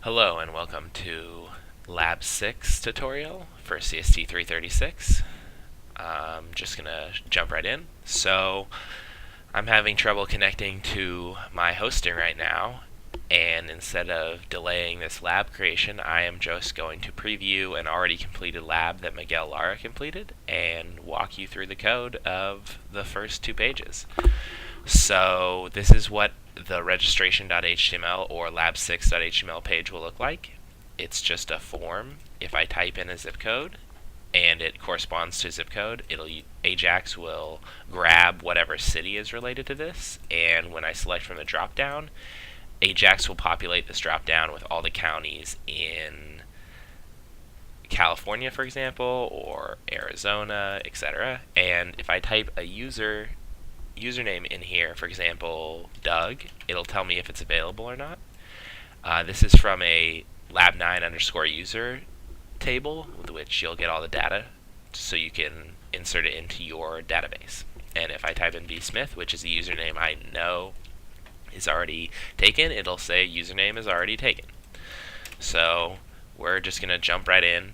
Hello and welcome to Lab 6 tutorial for CST 336. I'm just going to jump right in. So I'm having trouble connecting to my hosting right now, and instead of delaying this lab creation, I am just going to preview an already completed lab that Miguel Lara completed and walk you through the code of the first 2 pages. So this is what the registration.html or lab6.html page will look like. It's just a form. If I type in a zip code and it corresponds to a zip code, Ajax will grab whatever city is related to this, and when I select from the drop-down, Ajax will populate this drop-down with all the counties in California, for example, or Arizona, etc. And if I type a username in here, for example, Doug, it'll tell me if it's available or not. This is from a lab9_user table, with which you'll get all the data so you can insert it into your database. And if I type in bsmith, which is a username I know is already taken, it'll say username is already taken. So we're just going to jump right in,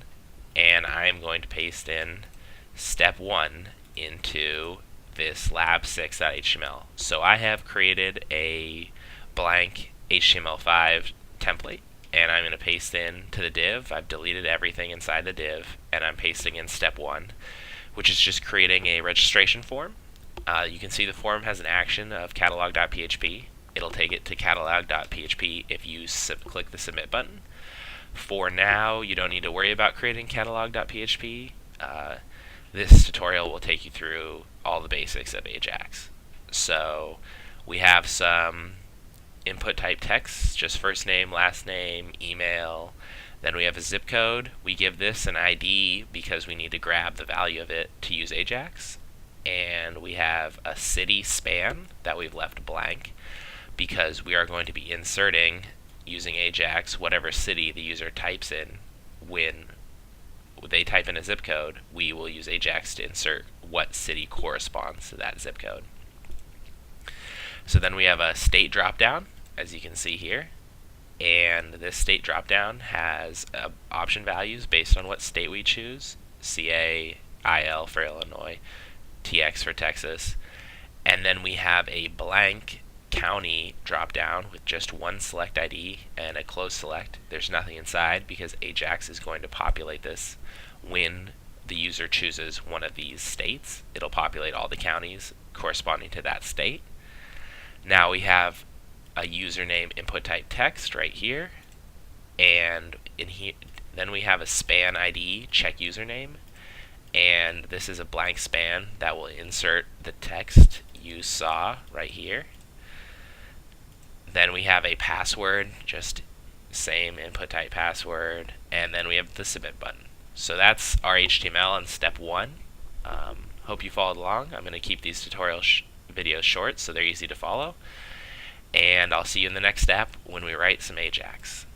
and I'm going to paste in step 1 into this lab6.html. So I have created a blank HTML5 template, and I'm going to paste in to the div. I've deleted everything inside the div, and I'm pasting in step 1, which is just creating a registration form. You can see the form has an action of catalog.php. It'll take it to catalog.php if you click the submit button. For now, you don't need to worry about creating catalog.php. This tutorial will take you through all the basics of Ajax. So we have some input type text, just first name, last name, email. Then we have a zip code. We give this an ID because we need to grab the value of it to use Ajax. And we have a city span that we've left blank because we are going to be inserting, using Ajax, whatever city the user types in. When they type in a zip code, we will use Ajax to insert what city corresponds to that zip code. So then we have a state dropdown, as you can see here, and this state dropdown has option values based on what state we choose: CA, IL for Illinois, TX for Texas, and then we have a blank county dropdown with just one select ID and a close select. There's nothing inside because Ajax is going to populate this when the user chooses one of these states. It'll populate all the counties corresponding to that state. Now we have a username input type text right here, and in here then we have a span ID check username, and this is a blank span that will insert the text you saw right here. Then we have a password, just same input type password, and then we have the submit button. So that's our HTML in step 1. Hope you followed along. I'm going to keep these tutorial videos short so they're easy to follow. And I'll see you in the next step when we write some Ajax.